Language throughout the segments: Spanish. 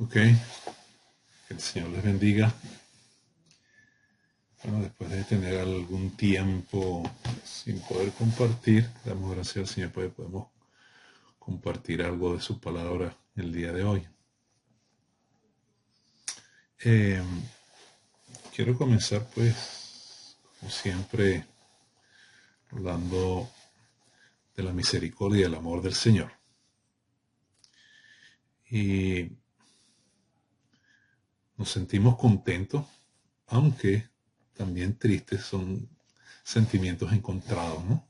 Ok, que el Señor les bendiga. Bueno, después de tener algún tiempo sin poder compartir, damos gracias al Señor porque podemos compartir algo de su palabra el día de hoy. Eh, Quiero comenzar pues, como siempre, hablando de la misericordia y el amor del Señor. Y nos sentimos contentos, aunque también tristes, son sentimientos encontrados, ¿no?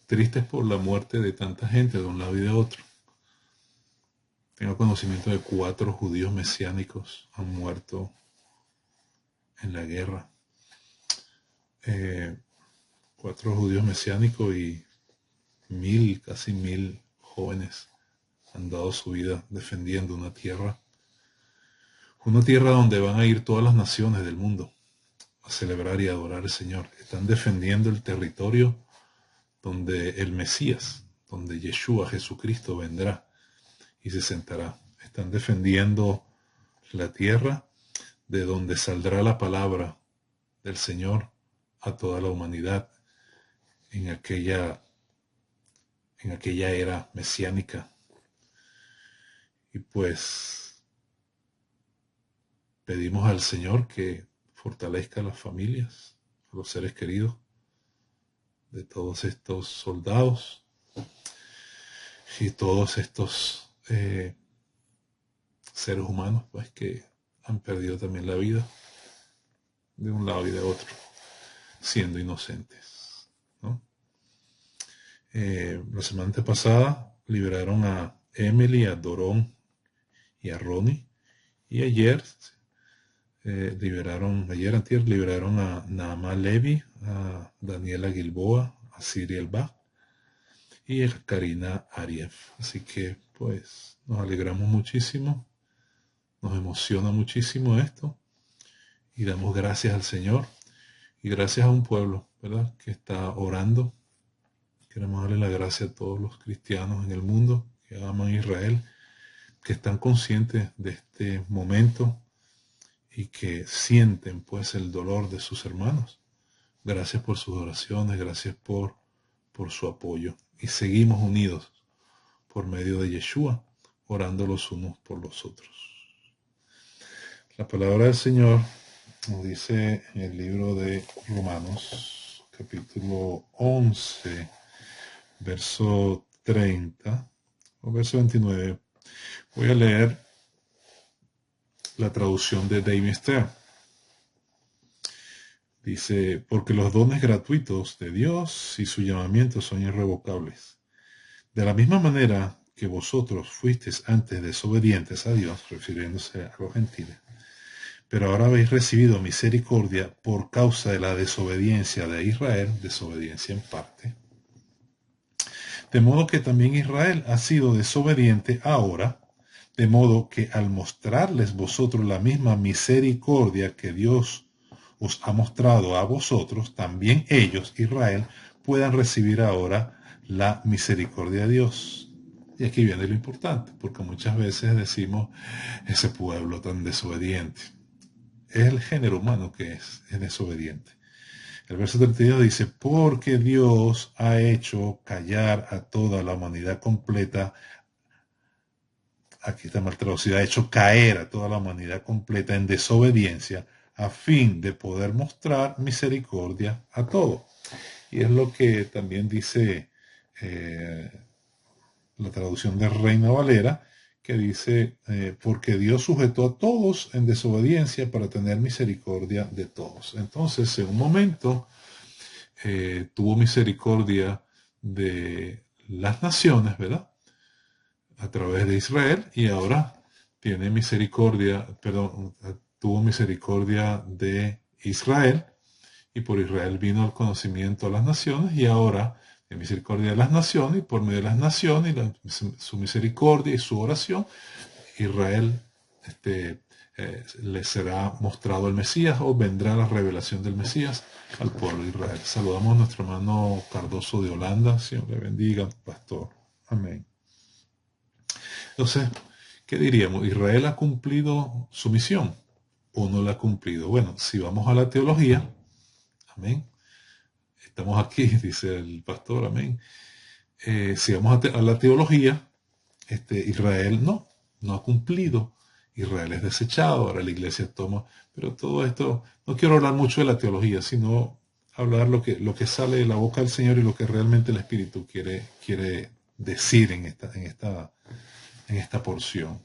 Tristes por la muerte de tanta gente de un lado y de otro. Tengo conocimiento de 4 judíos mesiánicos han muerto en la guerra. 4 judíos mesiánicos y casi 1000 jóvenes han dado su vida defendiendo una tierra donde van a ir todas las naciones del mundo a celebrar y adorar al Señor. Están defendiendo el territorio donde el Mesías, donde Yeshua, Jesucristo, vendrá y se sentará. Están defendiendo la tierra de donde saldrá la palabra del Señor a toda la humanidad en aquella era mesiánica. Y pues pedimos al Señor que fortalezca a las familias, a los seres queridos de todos estos soldados y todos estos seres humanos pues que han perdido también la vida de un lado y de otro, siendo inocentes, ¿no? La semana pasada liberaron a Emily, a Dorón y a Ronnie, y ayer antier liberaron a Naama Levi, a Daniela Gilboa, a Cyril Bach y a Karina Ariev. Así que pues nos alegramos muchísimo, nos emociona muchísimo esto y damos gracias al Señor y gracias a un pueblo, ¿verdad?, que está orando. Queremos darle la gracia a todos los cristianos en el mundo que aman a Israel, que están conscientes de este momento y que sienten pues el dolor de sus hermanos. Gracias por sus oraciones, gracias por su apoyo. Y seguimos unidos por medio de Yeshua, orando los unos por los otros. La palabra del Señor nos dice en el libro de Romanos, capítulo 11, verso 30 o verso 29. Voy a leer la traducción de David Stern. Dice, porque los dones gratuitos de Dios y su llamamiento son irrevocables. De la misma manera que vosotros fuisteis antes desobedientes a Dios, refiriéndose a los gentiles, pero ahora habéis recibido misericordia por causa de la desobediencia de Israel, desobediencia en parte. De modo que también Israel ha sido desobediente ahora, de modo que al mostrarles vosotros la misma misericordia que Dios os ha mostrado a vosotros, también ellos, Israel, puedan recibir ahora la misericordia de Dios. Y aquí viene lo importante, porque muchas veces decimos, ese pueblo tan desobediente. Es el género humano que es desobediente. El verso 32 dice, porque Dios ha hecho callar a toda la humanidad completa. Aquí está mal traducido, ha hecho caer a toda la humanidad completa en desobediencia a fin de poder mostrar misericordia a todos. Y es lo que también dice la traducción de Reina Valera, que dice, porque Dios sujetó a todos en desobediencia para tener misericordia de todos. Entonces, en un momento, tuvo misericordia de las naciones, ¿verdad?, a través de Israel, y ahora tiene misericordia, tuvo misericordia de Israel, y por Israel vino el conocimiento a las naciones, y ahora tiene misericordia de las naciones, y por medio de las naciones, y su misericordia y su oración, Israel le será mostrado el Mesías, o vendrá la revelación del Mesías al pueblo de Israel. Saludamos a nuestro hermano Cardoso de Holanda. Señor le bendiga, pastor. Amén. Entonces, ¿qué diríamos? ¿Israel ha cumplido su misión o no la ha cumplido? Bueno, si vamos a la teología, amén. Estamos aquí, dice el pastor, amén. Si vamos a la teología, Israel no ha cumplido. Israel es desechado, ahora la iglesia toma, pero todo esto, no quiero hablar mucho de la teología, sino hablar lo que sale de la boca del Señor y lo que realmente el Espíritu quiere decir en esta porción.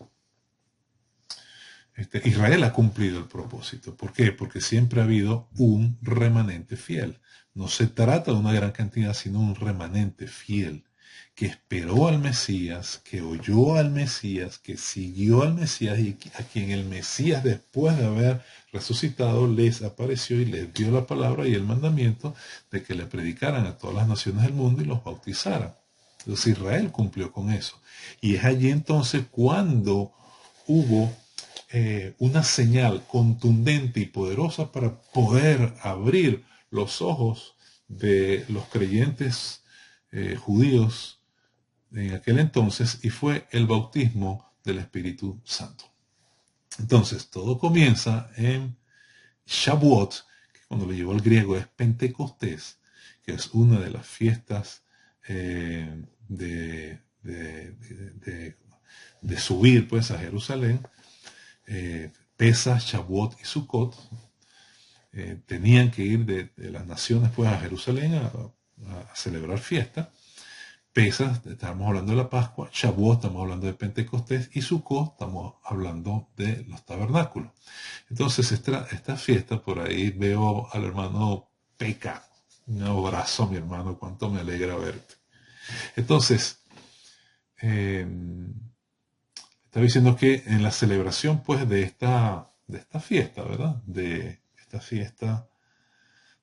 Israel ha cumplido el propósito. ¿Por qué? Porque siempre ha habido un remanente fiel. No se trata de una gran cantidad, sino un remanente fiel que esperó al Mesías, que oyó al Mesías, que siguió al Mesías y a quien el Mesías, después de haber resucitado, les apareció y les dio la palabra y el mandamiento de que le predicaran a todas las naciones del mundo y los bautizaran. Entonces Israel cumplió con eso. Y es allí entonces cuando hubo una señal contundente y poderosa para poder abrir los ojos de los creyentes judíos en aquel entonces, y fue el bautismo del Espíritu Santo. Entonces, todo comienza en Shavuot, que cuando lo llevó al griego es Pentecostés, que es una de las fiestas de subir pues a Jerusalén. Pesach, Shavuot y Sukkot tenían que ir de las naciones pues a Jerusalén a celebrar fiesta. Pesach, estamos hablando de la Pascua, Shavuot, estamos hablando de Pentecostés, y Sukkot, estamos hablando de los tabernáculos. Entonces, esta fiesta, por ahí veo al hermano Peca. Un abrazo, mi hermano, cuánto me alegra verte. Entonces, está diciendo que en la celebración, pues, de esta fiesta, ¿verdad? De esta fiesta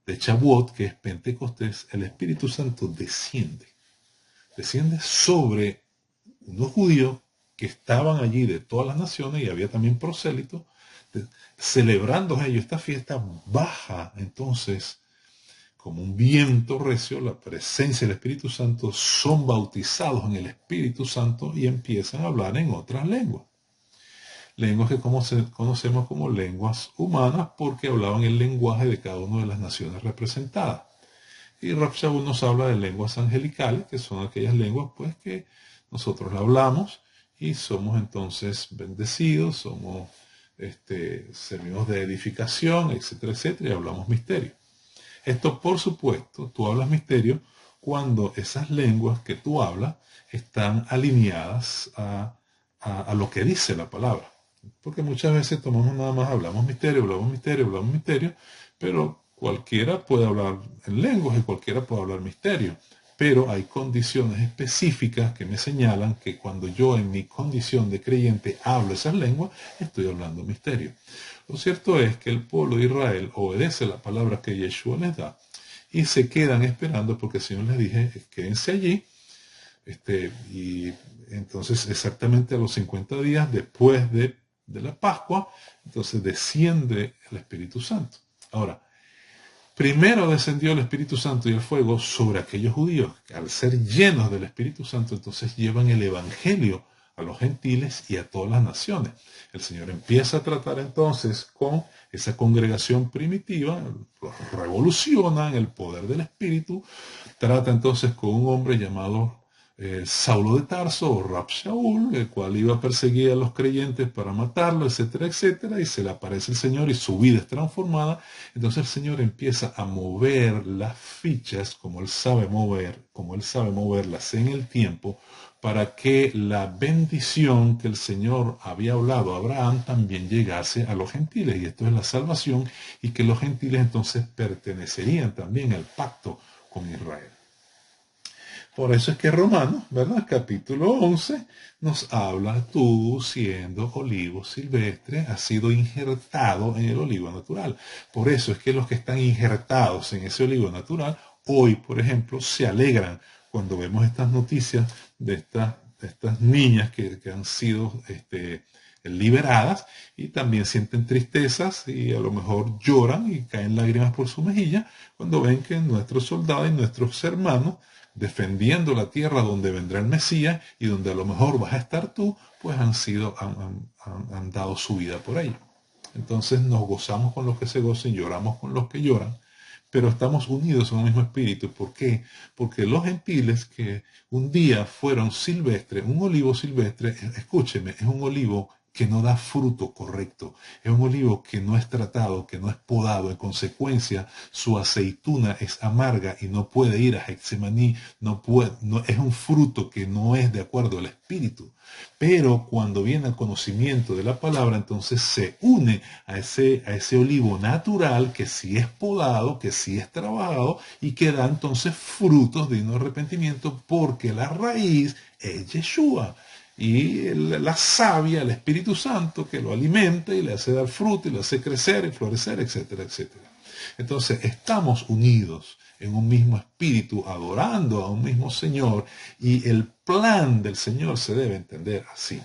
de Shavuot, que es Pentecostés, el Espíritu Santo desciende sobre unos judíos que estaban allí de todas las naciones, y había también prosélitos, celebrando ellos esta fiesta. Baja entonces como un viento recio la presencia del Espíritu Santo, son bautizados en el Espíritu Santo y empiezan a hablar en otras lenguas. Lenguas que conocemos como lenguas humanas, porque hablaban el lenguaje de cada una de las naciones representadas. Y Rab Shaul nos habla de lenguas angelicales, que son aquellas lenguas pues que nosotros la hablamos y somos entonces bendecidos, somos servimos de edificación, etcétera, etcétera, y hablamos misterio. Esto, por supuesto, tú hablas misterio cuando esas lenguas que tú hablas están alineadas a lo que dice la palabra. Porque muchas veces tomamos nada más, hablamos misterio, pero cualquiera puede hablar en lenguas y cualquiera puede hablar misterio. Pero hay condiciones específicas que me señalan que cuando yo en mi condición de creyente hablo esas lenguas, estoy hablando misterio. Lo cierto es que el pueblo de Israel obedece la palabra que Yeshua les da y se quedan esperando, porque el Señor les dije, quédense allí. Y entonces exactamente a los 50 días después de la Pascua, entonces desciende el Espíritu Santo. Ahora, primero descendió el Espíritu Santo y el fuego sobre aquellos judíos que al ser llenos del Espíritu Santo, entonces llevan el Evangelio a los gentiles y a todas las naciones. El Señor empieza a tratar entonces con esa congregación primitiva, revoluciona en el poder del Espíritu, trata entonces con un hombre llamado Saulo de Tarso o Rab Shaul, el cual iba a perseguir a los creyentes para matarlo, etcétera, etcétera, y se le aparece el Señor y su vida es transformada. Entonces el Señor empieza a mover las fichas como Él sabe moverlas en el tiempo, para que la bendición que el Señor había hablado a Abraham también llegase a los gentiles, y esto es la salvación, y que los gentiles entonces pertenecerían también al pacto con Israel. Por eso es que Romanos, ¿verdad? Capítulo 11 nos habla, tú siendo olivo silvestre, has sido injertado en el olivo natural. Por eso es que los que están injertados en ese olivo natural, hoy, por ejemplo, se alegran cuando vemos estas noticias de estas niñas que han sido liberadas, y también sienten tristezas y a lo mejor lloran y caen lágrimas por su mejilla cuando ven que nuestros soldados y nuestros hermanos defendiendo la tierra donde vendrá el Mesías y donde a lo mejor vas a estar tú, pues han dado su vida por ello. Entonces nos gozamos con los que se gozan, lloramos con los que lloran, pero estamos unidos en un mismo espíritu. ¿Por qué? Porque los gentiles que un día fueron silvestres, un olivo silvestre, escúcheme, es un olivo que no da fruto correcto, es un olivo que no es tratado, que no es podado, en consecuencia su aceituna es amarga y no puede ir a Getsemaní, es un fruto que no es de acuerdo al espíritu. Pero cuando viene el conocimiento de la palabra, entonces se une a ese olivo natural que sí es podado, que sí es trabajado y que da entonces frutos de no arrepentimiento, porque la raíz es Yeshua. Y la savia, el Espíritu Santo, que lo alimenta y le hace dar fruto y le hace crecer y florecer, etcétera, etcétera. Entonces estamos unidos en un mismo espíritu, adorando a un mismo Señor, y el plan del Señor se debe entender así.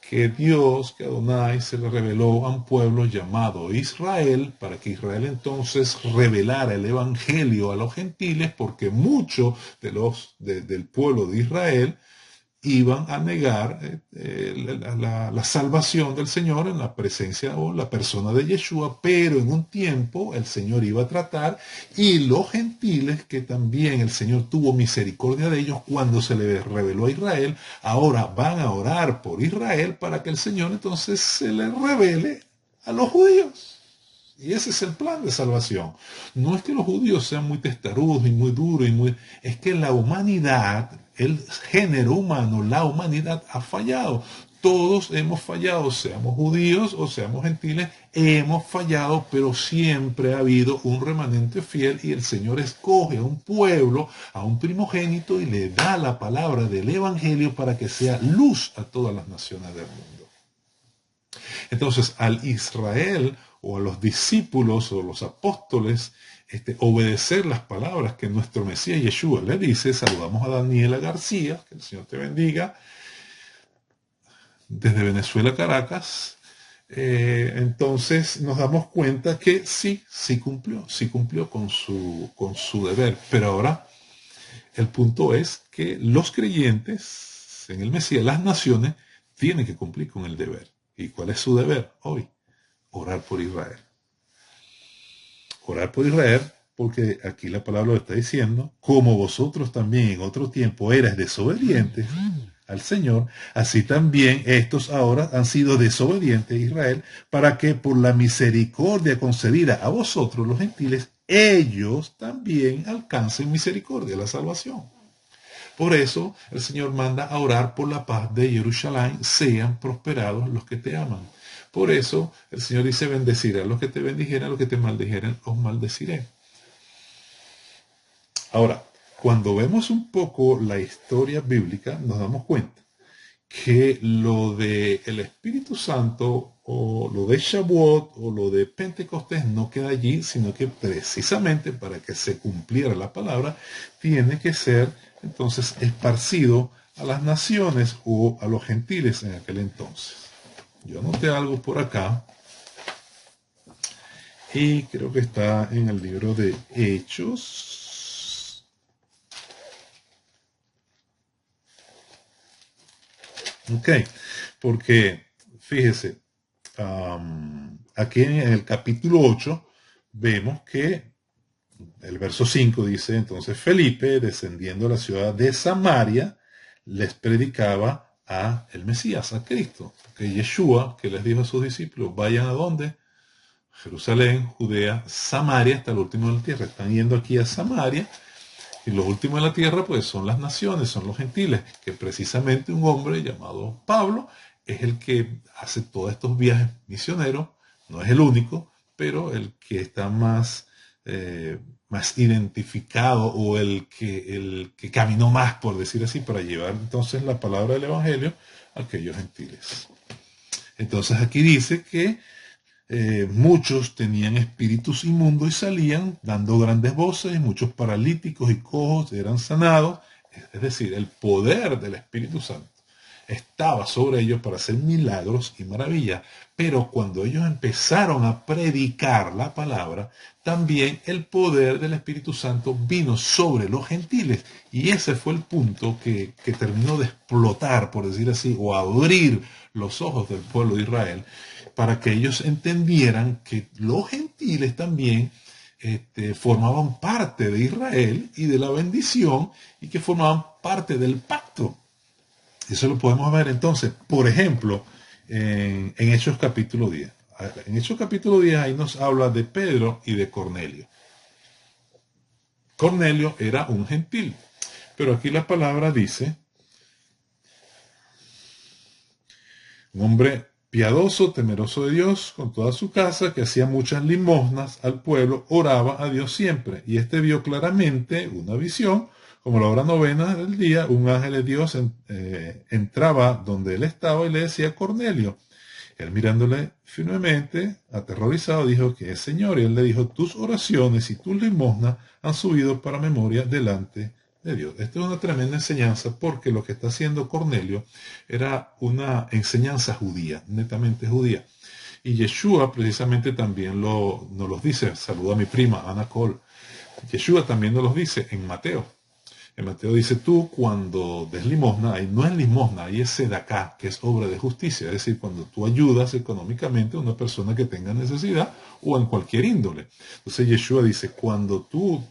Que Dios, que Adonai, se le reveló a un pueblo llamado Israel, para que Israel entonces revelara el evangelio a los gentiles, porque muchos del pueblo de Israel iban a negar la salvación del Señor en la presencia o la persona de Yeshua, pero en un tiempo el Señor iba a tratar, y los gentiles, que también el Señor tuvo misericordia de ellos cuando se les reveló a Israel, ahora van a orar por Israel para que el Señor entonces se les revele a los judíos. Y ese es el plan de salvación. No es que los judíos sean muy testarudos y muy duros, es que la humanidad, el género humano, la humanidad ha fallado. Todos hemos fallado, seamos judíos o seamos gentiles, hemos fallado, pero siempre ha habido un remanente fiel, y el Señor escoge a un pueblo, a un primogénito, y le da la palabra del evangelio para que sea luz a todas las naciones del mundo. Entonces, al Israel o a los discípulos o los apóstoles obedecer las palabras que nuestro Mesías Yeshua le dice, saludamos a Daniela García, que el Señor te bendiga, desde Venezuela, Caracas. Entonces nos damos cuenta que sí cumplió con su deber. Pero ahora el punto es que los creyentes en el Mesías, las naciones, tienen que cumplir con el deber. ¿Y cuál es su deber hoy? Orar por Israel. Orar por Israel, porque aquí la palabra lo está diciendo, como vosotros también en otro tiempo erais desobedientes al Señor, así también estos ahora han sido desobedientes a Israel, para que por la misericordia concedida a vosotros los gentiles, ellos también alcancen misericordia, la salvación. Por eso el Señor manda a orar por la paz de Jerusalén, sean prosperados los que te aman. Por eso el Señor dice, bendeciré a los que te bendijeren, a los que te maldijeren, os maldeciré. Ahora, cuando vemos un poco la historia bíblica, nos damos cuenta que lo de el Espíritu Santo, o lo de Shavuot, o lo de Pentecostés, no queda allí, sino que precisamente para que se cumpliera la palabra, tiene que ser entonces esparcido a las naciones o a los gentiles en aquel entonces. Yo anoté algo por acá y creo que está en el libro de Hechos. Ok, porque fíjese, aquí en el capítulo 8 vemos que el verso 5 dice, entonces Felipe, descendiendo a la ciudad de Samaria, les predicaba a el Mesías, a Cristo. Que Yeshua, que les dijo a sus discípulos, vayan a dónde? Jerusalén, Judea, Samaria, hasta el último de la tierra. Están yendo aquí a Samaria, y los últimos de la tierra pues son las naciones, son los gentiles, que precisamente un hombre llamado Pablo es el que hace todos estos viajes misioneros. No es el único, pero el que está más identificado, o el que caminó más, por decir así, para llevar entonces la palabra del evangelio a aquellos gentiles. Entonces aquí dice que muchos tenían espíritus inmundos y salían dando grandes voces, y muchos paralíticos y cojos eran sanados. Es decir, el poder del Espíritu Santo. estaba sobre ellos para hacer milagros y maravillas. Pero cuando ellos empezaron a predicar la palabra, también el poder del Espíritu Santo vino sobre los gentiles. Y ese fue el punto que terminó de explotar, por decir así, o abrir los ojos del pueblo de Israel, para que ellos entendieran que los gentiles también formaban parte de Israel y de la bendición, y que formaban parte del pacto. Eso lo podemos ver entonces, por ejemplo, en Hechos capítulo 10. En Hechos capítulo 10 ahí nos habla de Pedro y de Cornelio. Cornelio era un gentil, pero aquí la palabra dice, un hombre piadoso, temeroso de Dios, con toda su casa, que hacía muchas limosnas al pueblo, oraba a Dios siempre. Y este vio claramente una visión, como la hora novena del día, un ángel de Dios entraba donde él estaba y le decía, Cornelio. Él mirándole firmemente, aterrorizado, dijo que es Señor. Y él le dijo, tus oraciones y tus limosnas han subido para memoria delante de Dios. Esto es una tremenda enseñanza, porque lo que está haciendo Cornelio era una enseñanza judía, netamente judía. Y Yeshua precisamente también nos los dice. Saludo a mi prima Ana Cole. Yeshua también nos los dice en Mateo. En Mateo dice, tú cuando des limosna, ahí no es limosna, ahí es sedacá, que es obra de justicia. Es decir, cuando tú ayudas económicamente a una persona que tenga necesidad o en cualquier índole. Entonces Yeshua dice, cuando tú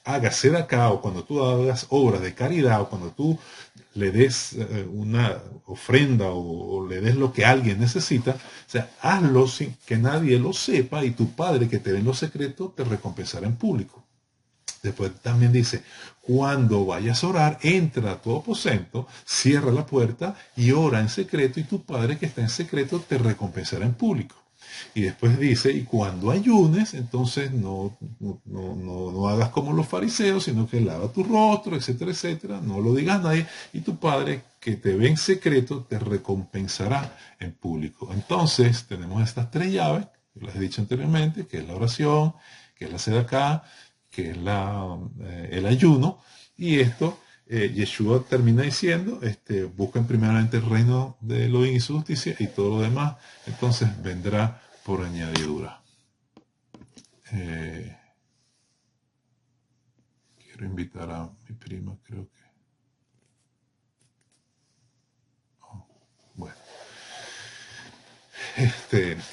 hagas sedacá, o cuando tú hagas obras de caridad, o cuando tú le des una ofrenda, o le des lo que alguien necesita, o sea, hazlo sin que nadie lo sepa, y tu Padre que te ve en lo secreto te recompensará en público. Después también dice, cuando vayas a orar, entra a tu aposento, cierra la puerta y ora en secreto, y tu Padre que está en secreto te recompensará en público. Y después dice, y cuando ayunes, entonces no hagas como los fariseos, sino que lava tu rostro, etcétera, etcétera, no lo digas a nadie, y tu Padre que te ve en secreto te recompensará en público. Entonces tenemos estas tres llaves, que les he dicho anteriormente, que es la oración, que es la sedacá, que es el ayuno. Y esto Yeshua termina diciendo, busquen primeramente el reino de Elohim y su justicia, y todo lo demás entonces vendrá por añadidura. Quiero invitar a mi prima, creo que. Oh, bueno.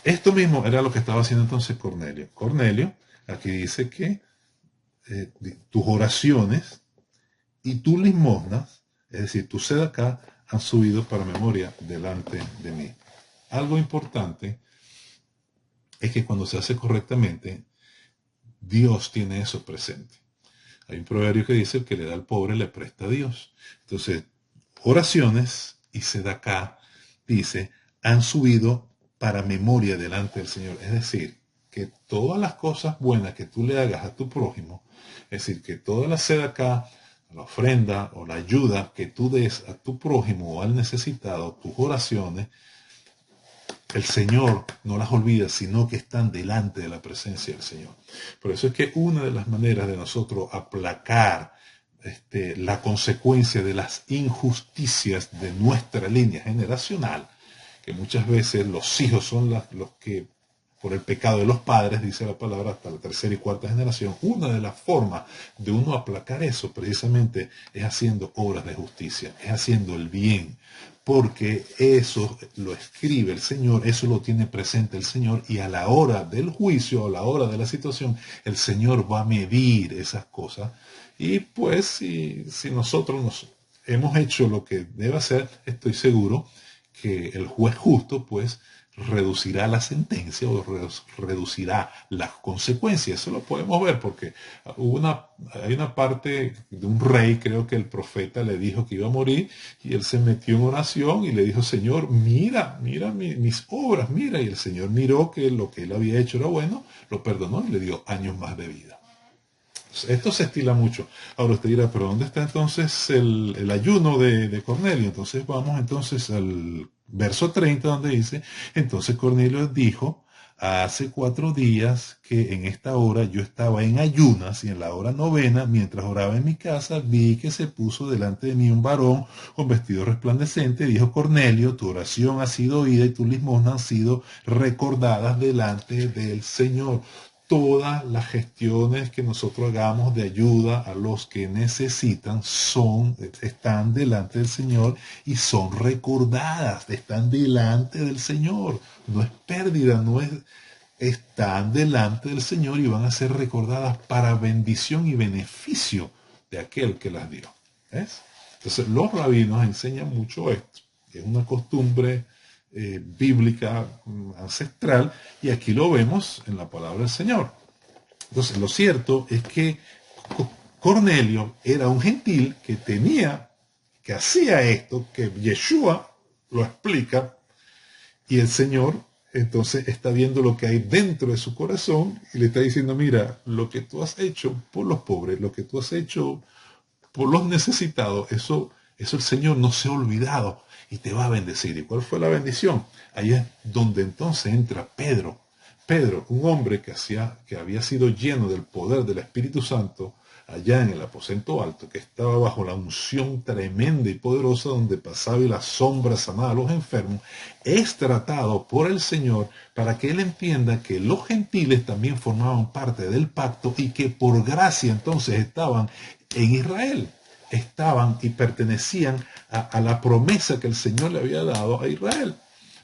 Esto mismo era lo que estaba haciendo entonces Cornelio. Cornelio, aquí dice que tus oraciones y tus limosnas, es decir, tu sedacá, han subido para memoria delante de mí. Algo importante es que cuando se hace correctamente, Dios tiene eso presente. Hay un proverbio que dice, el que le da al pobre le presta a Dios. Entonces, oraciones y sedacá, dice, han subido para memoria delante del Señor. Es decir, que todas las cosas buenas que tú le hagas a tu prójimo, es decir, que toda la sedacá, la ofrenda o la ayuda que tú des a tu prójimo o al necesitado, tus oraciones, el Señor no las olvida, sino que están delante de la presencia del Señor. Por eso es que una de las maneras de nosotros aplacar la consecuencia de las injusticias de nuestra línea generacional, que muchas veces los hijos son los que, por el pecado de los padres, dice la palabra, hasta la tercera y cuarta generación, una de las formas de uno aplacar eso precisamente es haciendo obras de justicia, es haciendo el bien, porque eso lo escribe el Señor, eso lo tiene presente el Señor, y a la hora del juicio, a la hora de la situación, el Señor va a medir esas cosas. Y pues si nosotros nos hemos hecho lo que debe hacer, estoy seguro que el juez justo pues reducirá la sentencia o reducirá las consecuencias. Eso lo podemos ver porque hay una parte de un rey, creo que el profeta le dijo que iba a morir, y él se metió en oración y le dijo, Señor, mira mis obras, mira. Y el Señor miró que lo que él había hecho era bueno, lo perdonó y le dio años más de vida. Esto se estila mucho. Ahora usted dirá, pero ¿dónde está entonces el ayuno de Cornelio? Entonces vamos entonces al verso 30, donde dice, entonces Cornelio dijo hace 4 días que en esta hora yo estaba en ayunas y en la hora novena, mientras oraba en mi casa, vi que se puso delante de mí un varón con vestido resplandecente. Dijo: Cornelio, tu oración ha sido oída y tus limosnas han sido recordadas delante del Señor. Todas las gestiones que nosotros hagamos de ayuda a los que necesitan están delante del Señor y son recordadas, están delante del Señor. No es pérdida, están delante del Señor y van a ser recordadas para bendición y beneficio de aquel que las dio. ¿Ves? Entonces los rabinos enseñan mucho esto. Es una costumbre bíblica ancestral, y aquí lo vemos en la palabra del Señor. Entonces lo cierto es que Cornelio era un gentil que hacía esto, que Yeshua lo explica, y el Señor entonces está viendo lo que hay dentro de su corazón y le está diciendo: mira, lo que tú has hecho por los pobres, lo que tú has hecho por los necesitados, eso el Señor no se ha olvidado y te va a bendecir. ¿Y cuál fue la bendición? Ahí es donde entonces entra Pedro. Pedro, un hombre que había sido lleno del poder del Espíritu Santo allá en el aposento alto, que estaba bajo la unción tremenda y poderosa, donde pasaba y la sombra sanaba a los enfermos, es tratado por el Señor para que él entienda que los gentiles también formaban parte del pacto y que por gracia entonces estaban en Israel, estaban y pertenecían a la promesa que el Señor le había dado a Israel,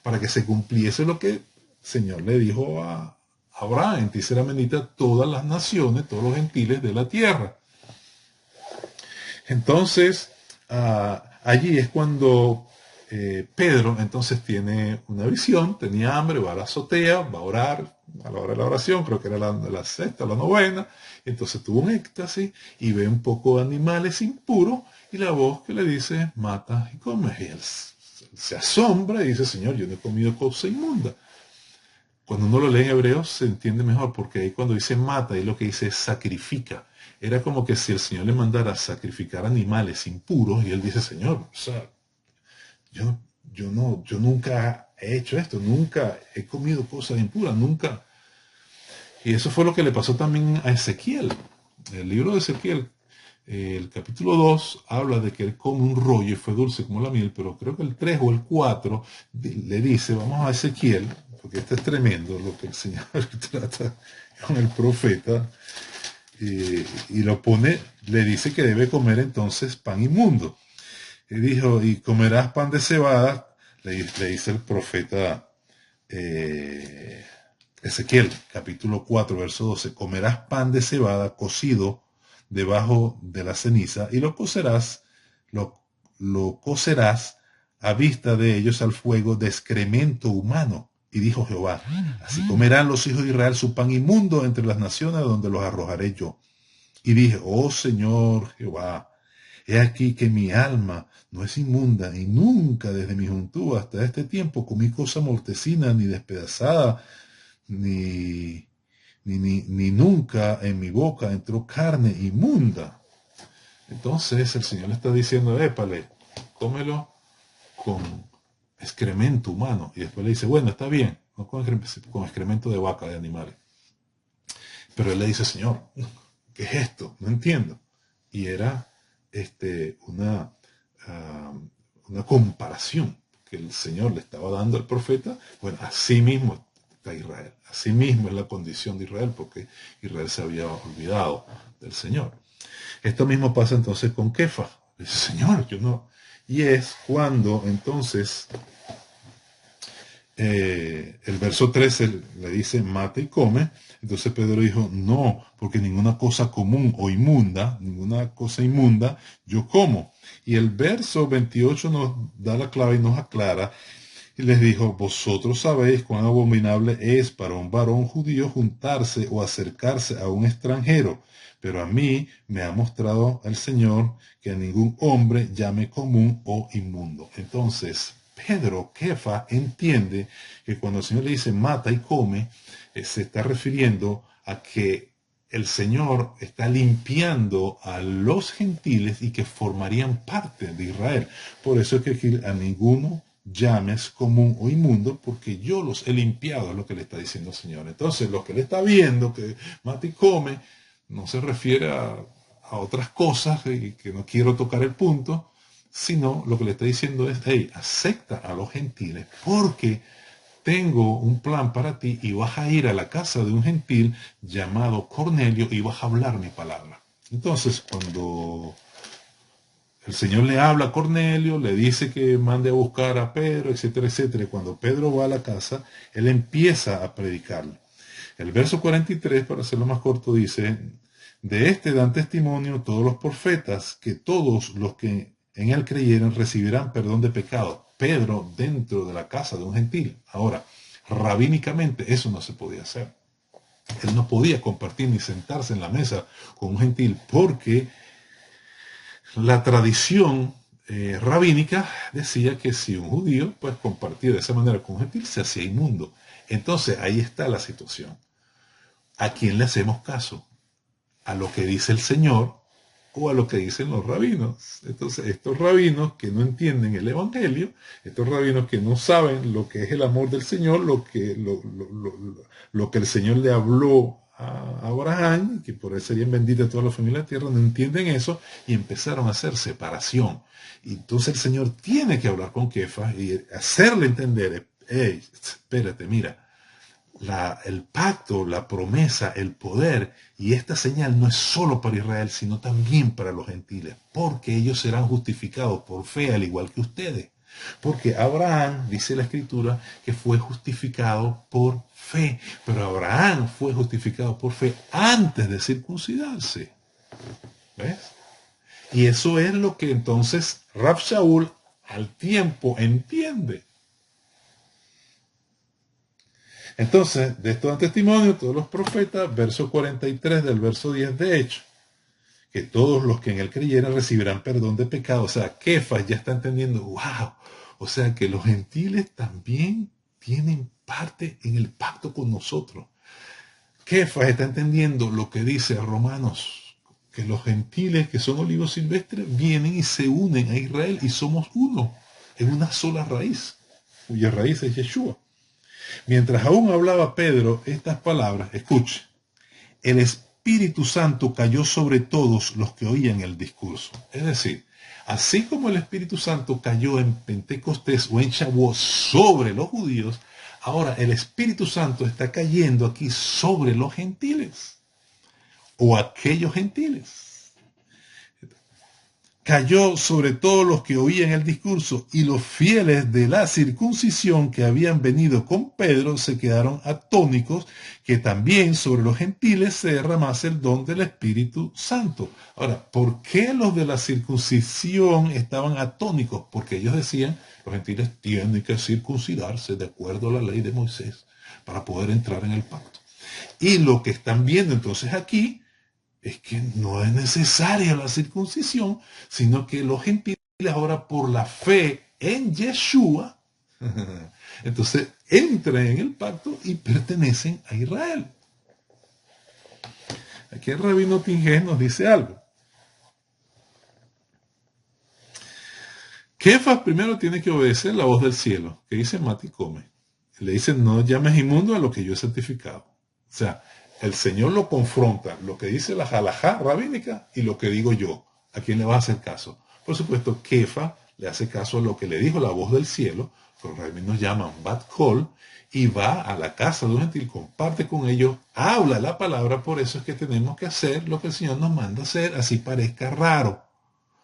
para que se cumpliese lo que el Señor le dijo a Abraham: en ti serán benditas todas las naciones, todos los gentiles de la tierra. Entonces, allí es cuando Pedro entonces tiene una visión, tenía hambre, va a la azotea, va a orar, a la hora de la oración, creo que era la sexta, la novena, entonces tuvo un éxtasis y ve un poco de animales impuros y la voz que le dice: mata y come. Y él se asombra y dice: Señor, yo no he comido cosa inmunda. Cuando uno lo lee en hebreo se entiende mejor, porque ahí cuando dice mata, ahí lo que dice es sacrifica. Era como que si el Señor le mandara a sacrificar animales impuros, y él dice: Señor, o sea, yo nunca he hecho esto, nunca he comido cosas impuras, nunca. Y eso fue lo que le pasó también a Ezequiel. El libro de Ezequiel, el capítulo 2, habla de que él come un rollo y fue dulce como la miel, pero creo que el 3 o el 4 le dice: vamos a Ezequiel, porque esto es tremendo lo que el Señor trata con el profeta, y lo pone, le dice que debe comer entonces pan inmundo. Y dijo: y comerás pan de cebada, le dice el profeta Ezequiel, capítulo 4, verso 12, comerás pan de cebada cocido debajo de la ceniza, y lo cocerás a vista de ellos al fuego de excremento humano. Y dijo Jehová: así comerán los hijos de Israel su pan inmundo entre las naciones donde los arrojaré yo. Y dije: oh Señor Jehová, he aquí que mi alma no es inmunda, y nunca desde mi juventud hasta este tiempo comí cosa mortecina, ni despedazada, ni nunca en mi boca entró carne inmunda. Entonces el Señor le está diciendo: épale, cómelo con excremento humano. Y después le dice: bueno, está bien, no con excremento de vaca, de animales. Pero él le dice: Señor, ¿qué es esto? No entiendo. Y era una comparación que el Señor le estaba dando al profeta. Bueno, así mismo está Israel. Así mismo es la condición de Israel, porque Israel se había olvidado del Señor. Esto mismo pasa entonces con Kefa. Dice: Señor, yo no. Y es cuando entonces el verso 13 le dice: mata y come. Entonces Pedro dijo: no, porque ninguna cosa común o inmunda, ninguna cosa inmunda yo como. Y el verso 28 nos da la clave y nos aclara. Y les dijo: vosotros sabéis cuán abominable es para un varón judío juntarse o acercarse a un extranjero, pero a mí me ha mostrado el Señor que a ningún hombre llame común o inmundo. Entonces Pedro, Kefa, entiende que cuando el Señor le dice mata y come, se está refiriendo a que el Señor está limpiando a los gentiles y que formarían parte de Israel. Por eso es que aquí a ninguno llames común o inmundo, porque yo los he limpiado, es lo que le está diciendo el Señor. Entonces, lo que le está viendo, que Mati come, no se refiere a otras cosas, y que no quiero tocar el punto, sino lo que le está diciendo es, hey, acepta a los gentiles, porque tengo un plan para ti y vas a ir a la casa de un gentil llamado Cornelio y vas a hablar mi palabra. Entonces, cuando el Señor le habla a Cornelio, le dice que mande a buscar a Pedro, etcétera, etcétera. Y cuando Pedro va a la casa, él empieza a predicarle. El verso 43, para hacerlo más corto, dice, de este dan testimonio todos los profetas, que todos los que en él creyeron recibirán perdón de pecado. Pedro dentro de la casa de un gentil. Ahora, rabínicamente eso no se podía hacer. Él no podía compartir ni sentarse en la mesa con un gentil porque la tradición rabínica decía que si un judío pues compartía de esa manera con un gentil se hacía inmundo. Entonces ahí está la situación. ¿A quién le hacemos caso? ¿A lo que dice el Señor o a lo que dicen los rabinos? Entonces estos rabinos que no entienden el Evangelio, estos rabinos que no saben lo que es el amor del Señor, lo que el Señor le habló a Abraham, que por él serían benditas todas las familias de la tierra, no entienden eso y empezaron a hacer separación. Y entonces el Señor tiene que hablar con Kefas y hacerle entender, hey, espérate, mira, el pacto, la promesa, el poder y esta señal no es solo para Israel, sino también para los gentiles, porque ellos serán justificados por fe al igual que ustedes. Porque Abraham, dice la Escritura, que fue justificado por fe, pero Abraham fue justificado por fe antes de circuncidarse. ¿Ves? Y eso es lo que entonces Rab Shaul al tiempo entiende. Entonces, de esto dan testimonio todos los profetas, verso 43 del verso 10 de Hecho, que todos los que en él creyeran recibirán perdón de pecado. O sea, Kefas ya está entendiendo, wow, o sea que los gentiles también tienen parte en el pacto con nosotros. Kefas está entendiendo lo que dice Romanos, que los gentiles que son olivos silvestres vienen y se unen a Israel y somos uno, en una sola raíz, cuya raíz es Yeshua. Mientras aún hablaba Pedro estas palabras, escuche, el Espíritu Santo cayó sobre todos los que oían el discurso. Es decir, así como el Espíritu Santo cayó en Pentecostés o en Shavuot sobre los judíos, ahora el Espíritu Santo está cayendo aquí sobre los gentiles o aquellos gentiles. Cayó sobre todos los que oían el discurso, y los fieles de la circuncisión que habían venido con Pedro se quedaron atónicos que también sobre los gentiles se derramase el don del Espíritu Santo. Ahora, ¿por qué los de la circuncisión estaban atónicos? Porque ellos decían, los gentiles tienen que circuncidarse de acuerdo a la ley de Moisés para poder entrar en el pacto. Y lo que están viendo entonces aquí es que no es necesaria la circuncisión, sino que los gentiles ahora por la fe en Yeshua, entonces entran en el pacto y pertenecen a Israel. Aquí el rabino Pingés nos dice algo. Kefas primero tiene que obedecer la voz del cielo, que dice mate y come. Le dice, no llames inmundo a lo que yo he santificado. O sea, el Señor lo confronta, lo que dice la halajá rabínica y lo que digo yo. ¿A quién le va a hacer caso? Por supuesto, Kefa le hace caso a lo que le dijo la voz del cielo, que los rabinos llaman Bat Kol, y va a la casa de un gentil, comparte con ellos, habla la palabra. Por eso es que tenemos que hacer lo que el Señor nos manda hacer, así parezca raro.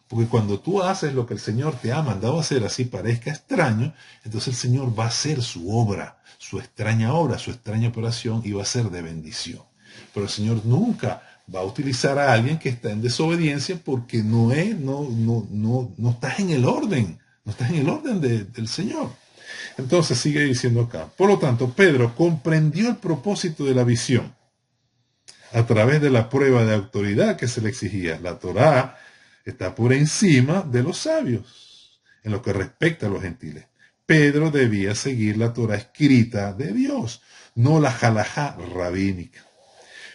Porque cuando tú haces lo que el Señor te ha mandado hacer, así parezca extraño, entonces el Señor va a hacer su obra, su extraña obra, su extraña operación, y va a ser de bendición. Pero el Señor nunca va a utilizar a alguien que está en desobediencia porque no estás en el orden, no estás en el orden del Señor. Entonces sigue diciendo acá, por lo tanto, Pedro comprendió el propósito de la visión a través de la prueba de autoridad que se le exigía. La Torá está por encima de los sabios en lo que respecta a los gentiles. Pedro debía seguir la Torá escrita de Dios, no la halajá rabínica.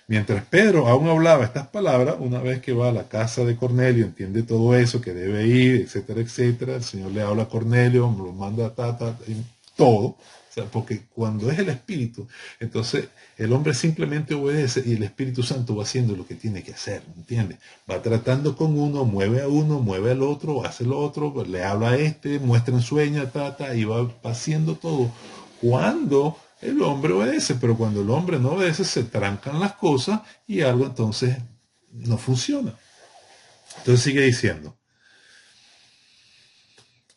Mientras Pedro aún hablaba estas palabras, una vez que va a la casa de Cornelio, entiende todo eso, que debe ir, etcétera, etcétera, el Señor le habla a Cornelio, lo manda a todo. O sea, porque cuando es el Espíritu, entonces el hombre simplemente obedece y el Espíritu Santo va haciendo lo que tiene que hacer, ¿entiendes? Va tratando con uno, mueve al otro, hace lo otro, le habla a este, muestra en sueño, y va haciendo todo. Cuando el hombre obedece, pero cuando el hombre no obedece, se trancan las cosas y algo entonces no funciona. Entonces sigue diciendo.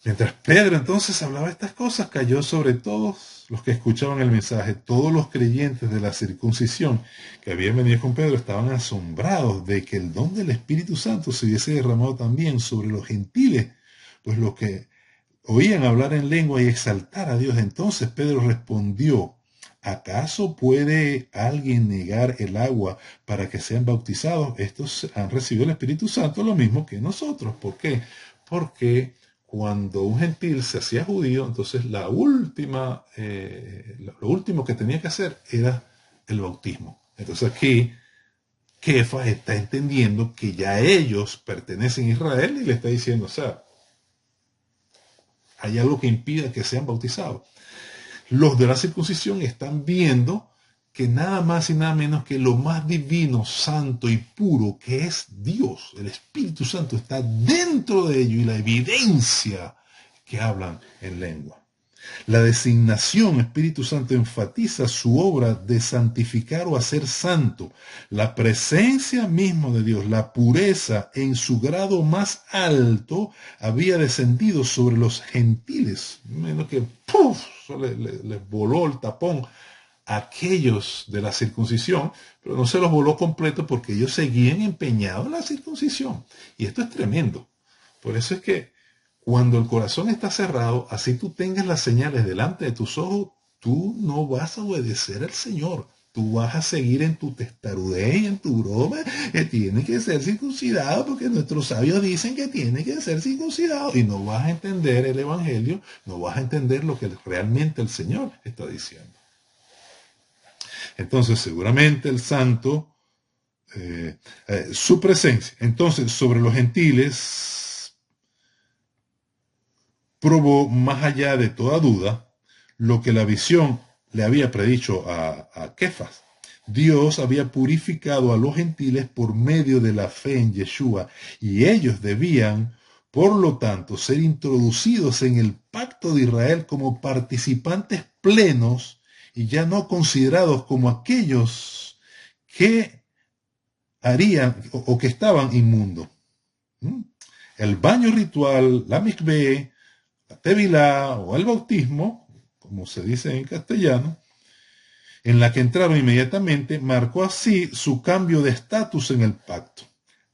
Mientras Pedro entonces hablaba estas cosas, cayó sobre todos los que escuchaban el mensaje. Todos los creyentes de la circuncisión que habían venido con Pedro estaban asombrados de que el don del Espíritu Santo se hubiese derramado también sobre los gentiles, pues los que oían hablar en lengua y exaltar a Dios. Entonces Pedro respondió: ¿acaso puede alguien negar el agua para que sean bautizados? Estos han recibido el Espíritu Santo lo mismo que nosotros. ¿Por qué? Porque cuando un gentil se hacía judío, entonces lo último que tenía que hacer era el bautismo. Entonces aquí Kefas está entendiendo que ya ellos pertenecen a Israel y le está diciendo, o sea, hay algo que impida que sean bautizados. Los de la circuncisión están viendo que nada más y nada menos que lo más divino, santo y puro que es Dios, el Espíritu Santo, está dentro de ellos y la evidencia que hablan en lengua. La designación Espíritu Santo enfatiza su obra de santificar o hacer santo. La presencia misma de Dios, la pureza en su grado más alto, había descendido sobre los gentiles. Menos que ¡puf! Les voló el tapón a aquellos de la circuncisión, pero no se los voló completo porque ellos seguían empeñados en la circuncisión. Y esto es tremendo. Por eso es que cuando el corazón está cerrado, así tú tengas las señales delante de tus ojos, tú no vas a obedecer al Señor. Tú vas a seguir en tu testarudez y en tu broma, que tiene que ser circuncidado, porque nuestros sabios dicen que tiene que ser circuncidado. Y no vas a entender el Evangelio, no vas a entender lo que realmente el Señor está diciendo. Entonces, seguramente el santo, su presencia, entonces, sobre los gentiles, probó más allá de toda duda lo que la visión le había predicho a Kefas. Dios había purificado a los gentiles por medio de la fe en Yeshua y ellos debían, por lo tanto, ser introducidos en el pacto de Israel como participantes plenos y ya no considerados como aquellos que harían o que estaban inmundos. El baño ritual, la mikveh, la tevilá o el bautismo, como se dice en castellano, en la que entraron inmediatamente, marcó así su cambio de estatus en el pacto.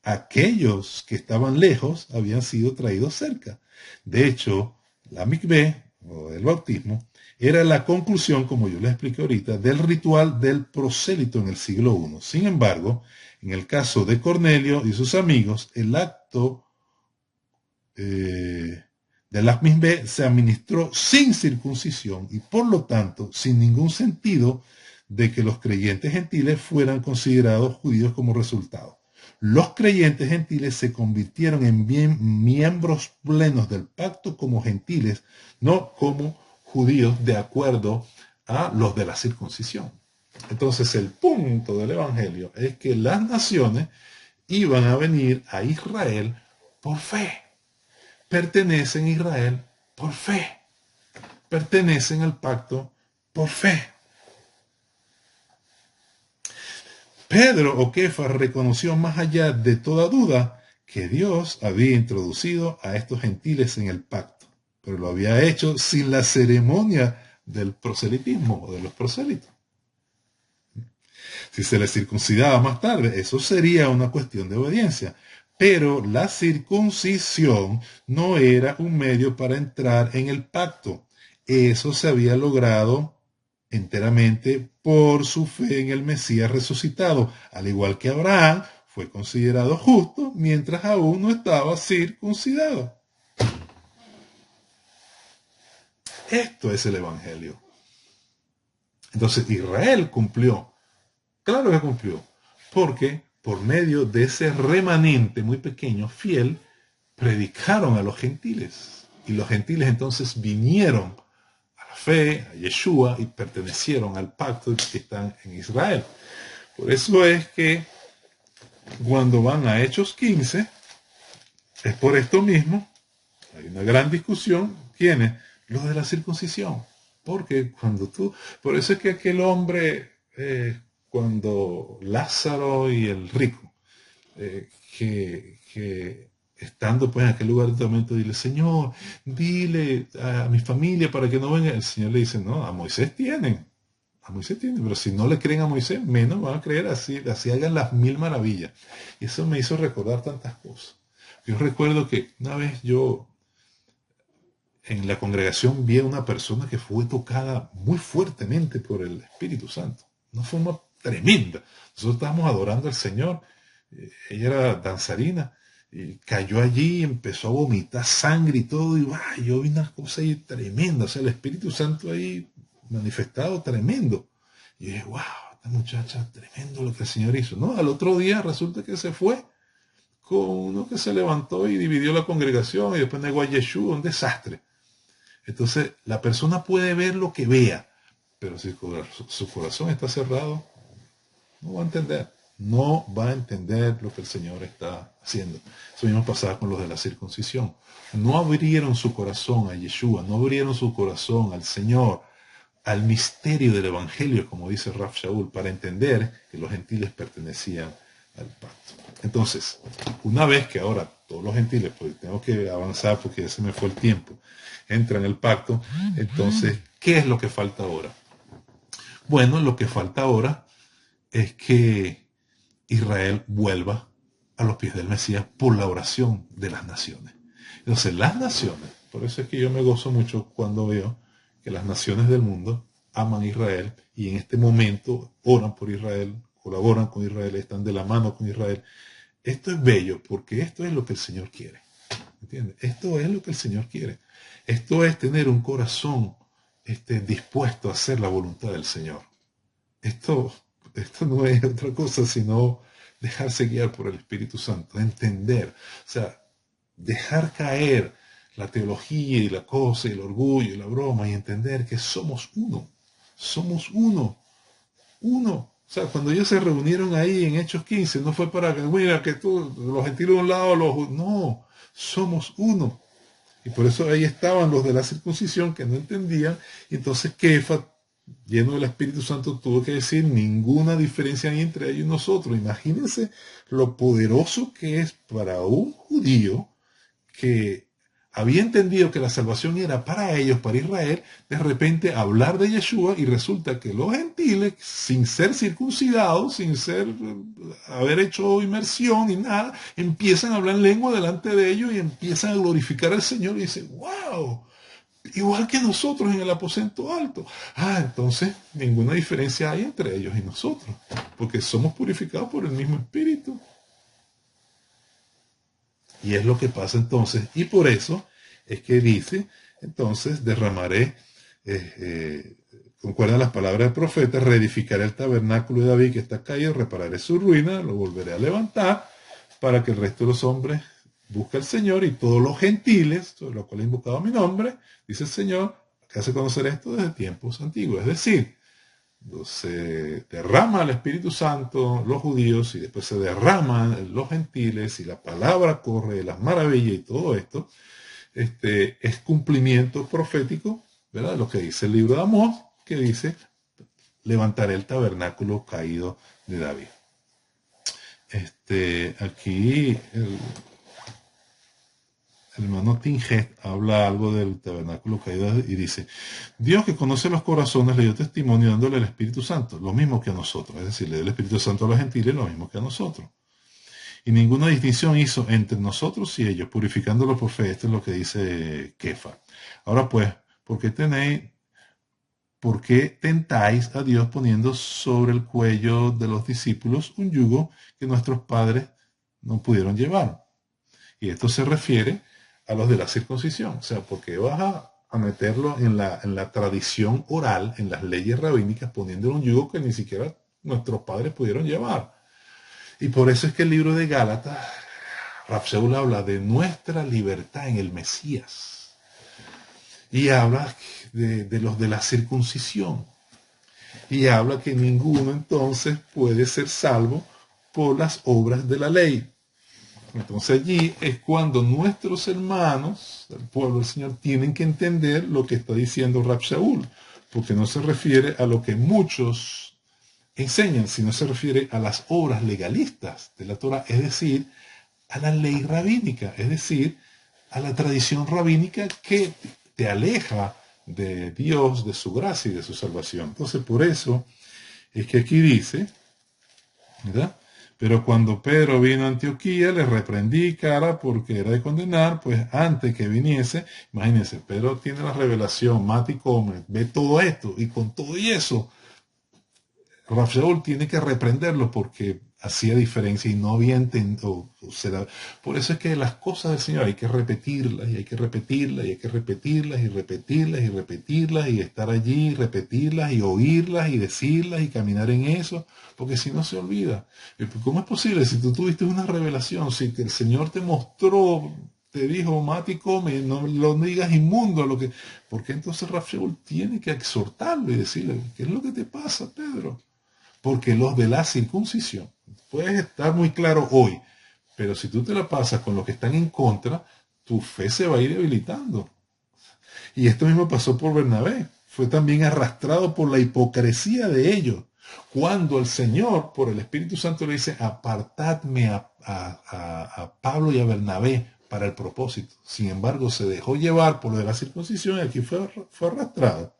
Aquellos que estaban lejos habían sido traídos cerca. De hecho, la mikveh o el bautismo era la conclusión, como yo les expliqué ahorita, del ritual del prosélito en el siglo I. Sin embargo, en el caso de Cornelio y sus amigos, el acto de la mikveh se administró sin circuncisión y por lo tanto sin ningún sentido de que los creyentes gentiles fueran considerados judíos como resultado. Los creyentes gentiles se convirtieron en miembros plenos del pacto como gentiles, no como judíos de acuerdo a los de la circuncisión. Entonces el punto del Evangelio es que las naciones iban a venir a Israel por fe. Pertenecen a Israel por fe. Pertenecen al pacto por fe. Pedro o Kefas reconoció más allá de toda duda que Dios había introducido a estos gentiles en el pacto, pero lo había hecho sin la ceremonia del proselitismo o de los prosélitos. Si se les circuncidaba más tarde, eso sería una cuestión de obediencia, pero la circuncisión no era un medio para entrar en el pacto. Eso se había logrado enteramente por su fe en el Mesías resucitado, al igual que Abraham fue considerado justo mientras aún no estaba circuncidado. Esto es el Evangelio. Entonces Israel cumplió, claro que cumplió, porque por medio de ese remanente muy pequeño, fiel, predicaron a los gentiles. Y los gentiles entonces vinieron a la fe, a Yeshua, y pertenecieron al pacto que están en Israel. Por eso es que cuando van a Hechos 15, es por esto mismo, hay una gran discusión, ¿quiénes? Los de la circuncisión. Porque por eso es que aquel hombre, cuando Lázaro y el rico, que estando pues en aquel lugar de tormento, dile, Señor, dile a mi familia para que no venga. El Señor le dice, no, a Moisés tienen, pero si no le creen a Moisés, menos van a creer, así hagan las 1000 maravillas. Y eso me hizo recordar tantas cosas. Yo recuerdo que una vez yo en la congregación vi a una persona que fue tocada muy fuertemente por el Espíritu Santo. Una forma tremenda. Nosotros estábamos adorando al Señor. Ella era danzarina. Y cayó allí y empezó a vomitar sangre y todo. Y yo vi una cosa ahí tremenda. O sea, el Espíritu Santo ahí manifestado tremendo. Y dije, wow, esta muchacha, tremendo lo que el Señor hizo. No, al otro día resulta que se fue con uno que se levantó y dividió la congregación y después negó a Yeshua, un desastre. Entonces, la persona puede ver lo que vea, pero si su corazón está cerrado, no va a entender. No va a entender lo que el Señor está haciendo. Eso mismo pasaba con los de la circuncisión. No abrieron su corazón a Yeshua, no abrieron su corazón al Señor, al misterio del Evangelio, como dice Rav Shaul, para entender que los gentiles pertenecían al pacto. Entonces, una vez que ahora todos los gentiles, pues tengo que avanzar porque ya se me fue el tiempo, entran en el pacto, entonces, ¿qué es lo que falta ahora? Bueno, lo que falta ahora es que Israel vuelva a los pies del Mesías por la oración de las naciones. Entonces, las naciones, por eso es que yo me gozo mucho cuando veo que las naciones del mundo aman a Israel y en este momento oran por Israel, colaboran con Israel, están de la mano con Israel. Esto es bello porque esto es lo que el Señor quiere. ¿Entiendes? Esto es lo que el Señor quiere. Esto es tener un corazón dispuesto a hacer la voluntad del Señor. Esto no es otra cosa sino dejarse guiar por el Espíritu Santo, entender, o sea, dejar caer la teología y la cosa y el orgullo y la broma y entender que somos uno. O sea, cuando ellos se reunieron ahí en Hechos 15, no fue para que, mira, que tú, los gentiles de un lado, no, somos uno. Y por eso ahí estaban los de la circuncisión que no entendían. Y entonces Kefa, lleno del Espíritu Santo, tuvo que decir ninguna diferencia hay entre ellos y nosotros. Imagínense lo poderoso que es para un judío que había entendido que la salvación era para ellos, para Israel, de repente hablar de Yeshua y resulta que los gentiles, sin ser circuncidados, sin haber hecho inmersión ni nada, empiezan a hablar en lengua delante de ellos y empiezan a glorificar al Señor y dicen, wow, igual que nosotros en el aposento alto. Entonces ninguna diferencia hay entre ellos y nosotros, porque somos purificados por el mismo Espíritu. Y es lo que pasa entonces. Y por eso es que dice, entonces derramaré, concuerdan las palabras del profeta, reedificaré el tabernáculo de David que está caído, repararé su ruina, lo volveré a levantar, para que el resto de los hombres busque al Señor y todos los gentiles, sobre los cuales he invocado mi nombre, dice el Señor, que hace conocer esto desde tiempos antiguos. Es decir, se derrama el Espíritu Santo, los judíos, y después se derraman los gentiles, y la palabra corre, las maravillas y todo esto, es cumplimiento profético, ¿verdad? Lo que dice el libro de Amós, que dice, levantaré el tabernáculo caído de David. Aquí el hermano Tinget habla algo del tabernáculo caído y dice, Dios que conoce los corazones le dio testimonio dándole el Espíritu Santo, lo mismo que a nosotros, es decir, le dio el Espíritu Santo a los gentiles, lo mismo que a nosotros. Y ninguna distinción hizo entre nosotros y ellos, purificándolos por fe. Esto es lo que dice Kefa. Ahora pues, ¿por qué tentáis a Dios poniendo sobre el cuello de los discípulos un yugo que nuestros padres no pudieron llevar? Y esto se refiere a los de la circuncisión. O sea, porque vas a meterlo en la tradición oral, en las leyes rabínicas, poniéndole un yugo que ni siquiera nuestros padres pudieron llevar. Y por eso es que el libro de Gálatas, Rab Shaul habla de nuestra libertad en el Mesías. Y habla de los de la circuncisión. Y habla que ninguno entonces puede ser salvo por las obras de la ley. Entonces allí es cuando nuestros hermanos, el pueblo del Señor, tienen que entender lo que está diciendo Rab Shaul, porque no se refiere a lo que muchos enseñan, sino se refiere a las obras legalistas de la Torah, es decir, a la ley rabínica, es decir, a la tradición rabínica que te aleja de Dios, de su gracia y de su salvación. Entonces por eso es que aquí dice, ¿verdad? Pero cuando Pedro vino a Antioquía, le reprendí cara porque era de condenar, pues antes que viniese, imagínense, Pedro tiene la revelación, mata y come, ve todo esto, y con todo y eso, Rab Shaul tiene que reprenderlo porque hacía diferencia y no había entendido. Por eso es que las cosas del Señor hay que repetirlas y hay que repetirlas y hay que repetirlas y repetirlas y repetirlas y estar allí y repetirlas y oírlas y decirlas y caminar en eso, porque si no se olvida. ¿Cómo es posible? Si tú tuviste una revelación, si el Señor te mostró, te dijo, mata y come, no lo digas inmundo, ¿por qué entonces Rab Shaul tiene que exhortarlo y decirle, ¿qué es lo que te pasa, Pedro? Porque los de la circuncisión, puedes estar muy claro hoy, pero si tú te la pasas con los que están en contra, tu fe se va a ir debilitando. Y esto mismo pasó por Bernabé, fue también arrastrado por la hipocresía de ellos. Cuando el Señor, por el Espíritu Santo, le dice, apartadme a Pablo y a Bernabé para el propósito. Sin embargo, se dejó llevar por lo de la circuncisión y aquí fue arrastrado.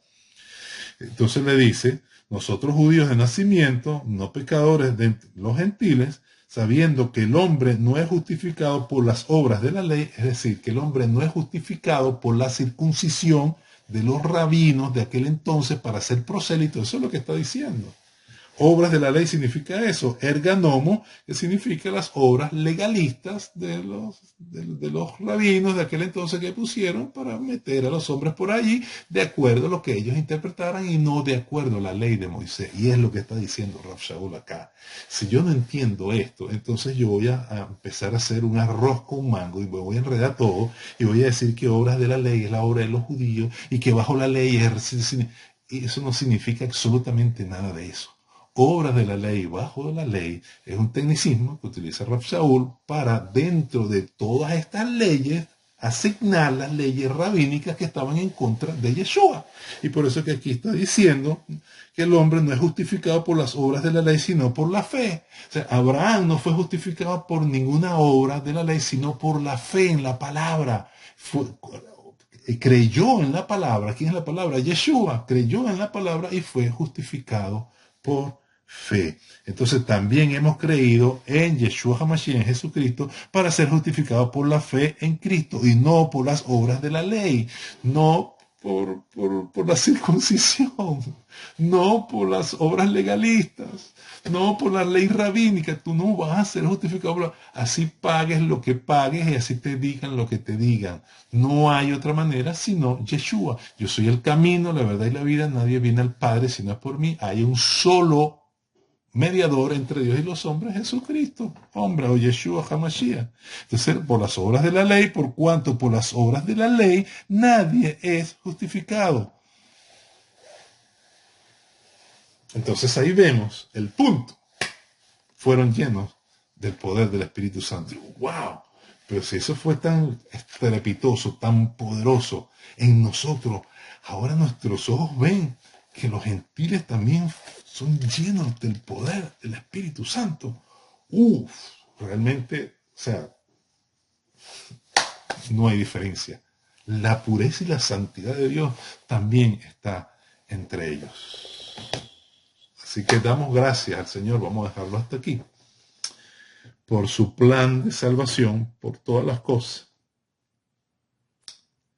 Entonces le dice, nosotros judíos de nacimiento, no pecadores de los gentiles, sabiendo que el hombre no es justificado por las obras de la ley, es decir, que el hombre no es justificado por la circuncisión de los rabinos de aquel entonces para ser prosélito. Eso es lo que está diciendo. Obras de la ley significa eso, erganomo, que significa las obras legalistas de los rabinos de aquel entonces que pusieron para meter a los hombres por allí de acuerdo a lo que ellos interpretaran y no de acuerdo a la ley de Moisés. Y es lo que está diciendo Rab Shaul acá. Si yo no entiendo esto, entonces yo voy a empezar a hacer un arroz con mango y me voy a enredar todo y voy a decir que obras de la ley es la obra de los judíos y que bajo la ley es... Y eso no significa absolutamente nada de eso. Obras de la ley, bajo de la ley, es un tecnicismo que utiliza Rab Shaul para, dentro de todas estas leyes, asignar las leyes rabínicas que estaban en contra de Yeshua. Y por eso que aquí está diciendo que el hombre no es justificado por las obras de la ley, sino por la fe. O sea, Abraham no fue justificado por ninguna obra de la ley, sino por la fe en la palabra. Creyó en la palabra. ¿Quién es la palabra? Yeshua. Creyó en la palabra y fue justificado por fe. Entonces también hemos creído en Yeshua HaMashiach, en Jesucristo, para ser justificados por la fe en Cristo y no por las obras de la ley, no por la circuncisión, no por las obras legalistas, no por la ley rabínica. Tú no vas a ser justificado así pagues lo que pagues y así te digan lo que te digan. No hay otra manera sino Yeshua. Yo soy el camino, la verdad y la vida. Nadie viene al Padre si no es por mí. Hay un solo mediador entre Dios y los hombres, Jesucristo, hombre, o Yeshua HaMashiach. Entonces, por las obras de la ley, por cuanto por las obras de la ley, nadie es justificado. Entonces ahí vemos el punto. Fueron llenos del poder del Espíritu Santo. ¡Wow! Pero si eso fue tan estrepitoso, tan poderoso en nosotros, ahora nuestros ojos ven que los gentiles también son llenos del poder del Espíritu Santo. Realmente, o sea, no hay diferencia. La pureza y la santidad de Dios también está entre ellos. Así que damos gracias al Señor, vamos a dejarlo hasta aquí, por su plan de salvación, por todas las cosas.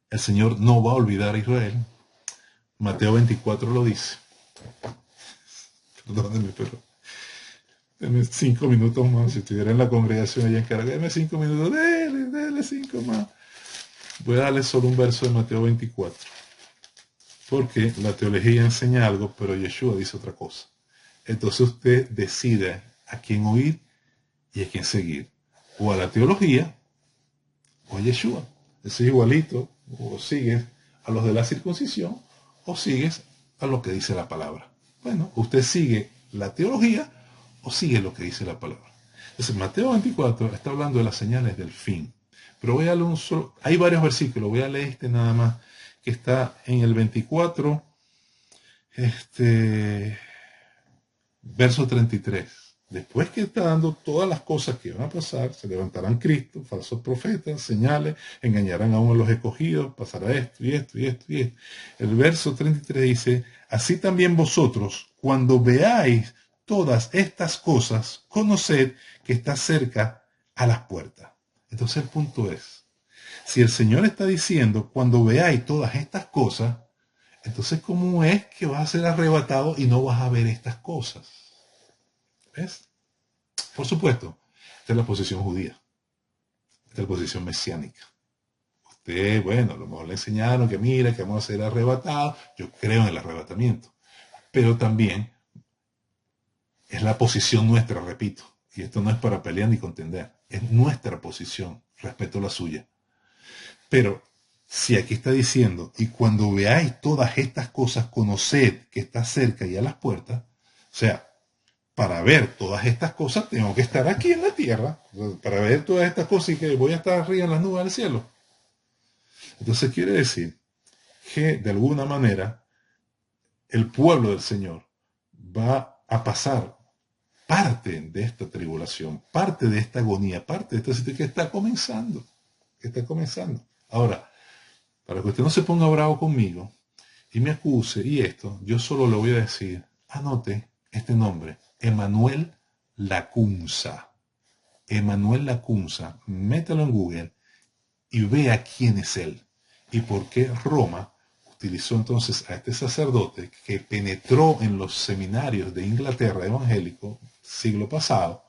El Señor no va a olvidar a Israel. Mateo 24 lo dice. Perdónenme, pero denme 5 minutos más. Si estuviera en la congregación allá en Caracas, denme 5 minutos, dele 5 más. Voy a darle solo un verso de Mateo 24. Porque la teología enseña algo, pero Yeshua dice otra cosa. Entonces usted decide a quién oír y a quién seguir. O a la teología o a Yeshua. Eso es igualito. O sigues a los de la circuncisión o sigues a lo que dice la palabra. Bueno, usted sigue la teología o sigue lo que dice la palabra. Entonces, Mateo 24 está hablando de las señales del fin. Pero voy a leer un solo, hay varios versículos, voy a leer este nada más, que está en el 24, verso 33. Después que está dando todas las cosas que van a pasar, se levantarán Cristo, falsos profetas, señales, engañarán aún a los escogidos, pasará esto y esto y esto y esto. El verso 33 dice, así también vosotros, cuando veáis todas estas cosas, conoced que está cerca a las puertas. Entonces el punto es, si el Señor está diciendo, cuando veáis todas estas cosas, entonces ¿cómo es que vas a ser arrebatado y no vas a ver estas cosas? ¿Ves? Por supuesto, esta es la posición judía, esta es la posición mesiánica. Usted, bueno, a lo mejor le enseñaron que mira, que vamos a ser arrebatados. Yo creo en el arrebatamiento, pero también es la posición nuestra, repito, y esto no es para pelear ni contender, es nuestra posición, respeto a la suya. Pero si aquí está diciendo, y cuando veáis todas estas cosas, conoced que está cerca y a las puertas, o sea, para ver todas estas cosas tengo que estar aquí en la tierra, para ver todas estas cosas y que voy a estar arriba en las nubes del cielo. Entonces quiere decir que de alguna manera el pueblo del Señor va a pasar parte de esta tribulación, parte de esta agonía, parte de esta situación que está comenzando, Ahora, para que usted no se ponga bravo conmigo y me acuse y esto, yo solo le voy a decir, anote este nombre, Emanuel Lacunza. Emanuel Lacunza, mételo en Google y vea quién es él y por qué Roma utilizó entonces a este sacerdote que penetró en los seminarios de Inglaterra evangélico siglo pasado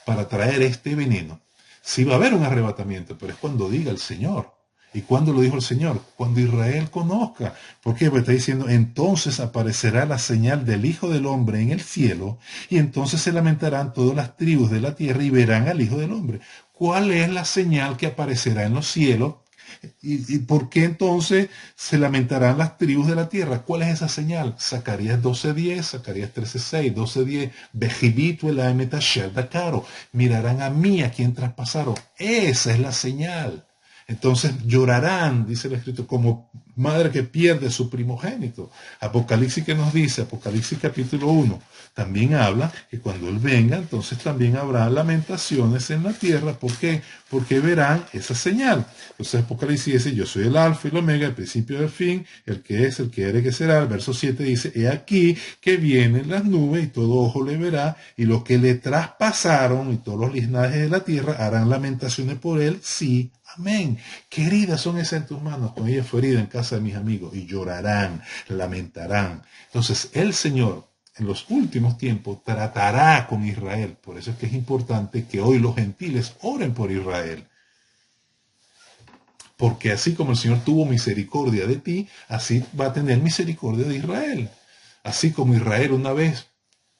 para traer este veneno. Sí va a haber un arrebatamiento, pero es cuando diga el Señor. ¿Y cuándo lo dijo el Señor? Cuando Israel conozca. ¿Por qué? Porque está diciendo, entonces aparecerá la señal del Hijo del Hombre en el cielo, y entonces se lamentarán todas las tribus de la tierra y verán al Hijo del Hombre. ¿Cuál es la señal que aparecerá en los cielos? ¿Y por qué entonces se lamentarán las tribus de la tierra? ¿Cuál es esa señal? Zacarías 12:10, Zacarías 13:6, 12:10. Vejibito el ametasher dakaro. Mirarán a mí, a quien traspasaron. Esa es la señal. Entonces llorarán, dice el escrito, como madre que pierde su primogénito. Apocalipsis que nos dice, Apocalipsis capítulo 1, también habla que cuando Él venga, entonces también habrá lamentaciones en la tierra. ¿Por qué? Porque verán esa señal. Entonces Apocalipsis dice, yo soy el alfa y el omega, el principio y el fin, el que es, el que era y que será. El verso 7 dice, he aquí que vienen las nubes y todo ojo le verá, y los que le traspasaron y todos los linajes de la tierra harán lamentaciones por Él, sí. Amén. ¿Qué heridas son esas en tus manos? Con ella fue herida en casa de mis amigos y llorarán, lamentarán. Entonces el Señor en los últimos tiempos tratará con Israel. Por eso es que es importante que hoy los gentiles oren por Israel. Porque así como el Señor tuvo misericordia de ti, así va a tener misericordia de Israel. Así como Israel una vez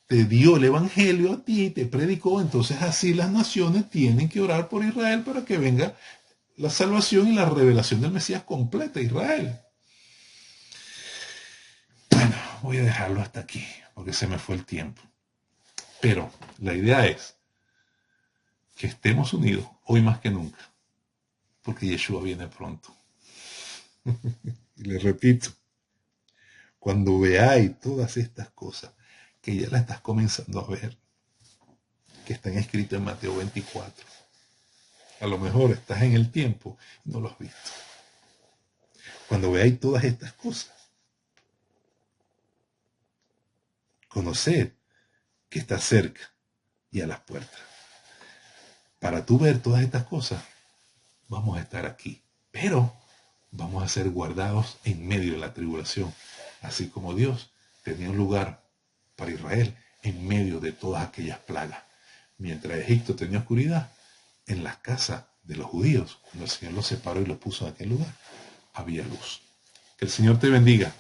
te dio el evangelio a ti, te predicó, entonces así las naciones tienen que orar por Israel para que venga la salvación y la revelación del Mesías completa a Israel. Bueno, voy a dejarlo hasta aquí, porque se me fue el tiempo. Pero la idea es que estemos unidos hoy más que nunca, porque Yeshua viene pronto. Y les repito, cuando veáis todas estas cosas, que ya las estás comenzando a ver, que están escritas en Mateo 24, a lo mejor estás en el tiempo y no lo has visto. Cuando veáis todas estas cosas, conoced que está cerca y a las puertas. Para tú ver todas estas cosas, vamos a estar aquí, pero vamos a ser guardados en medio de la tribulación, así como Dios tenía un lugar para Israel en medio de todas aquellas plagas. Mientras Egipto tenía oscuridad, en las casas de los judíos, cuando el Señor los separó y los puso en aquel lugar, había luz. Que el Señor te bendiga.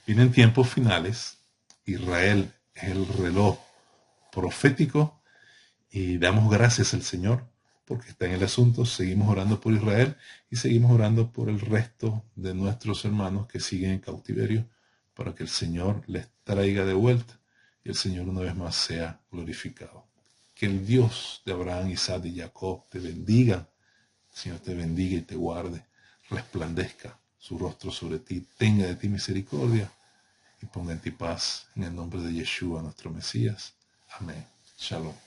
Vienen tiempos finales. Israel es el reloj profético Y damos gracias al Señor porque está en el asunto. Seguimos orando por Israel y seguimos orando por el resto de nuestros hermanos que siguen en cautiverio para que el Señor les traiga de vuelta y el Señor una vez más sea glorificado. Que el Dios de Abraham, Isaac y Jacob te bendiga. El Señor te bendiga y te guarde. Resplandezca su rostro sobre ti. Tenga de ti misericordia y ponga en ti paz. En el nombre de Yeshua, nuestro Mesías. Amén. Shalom.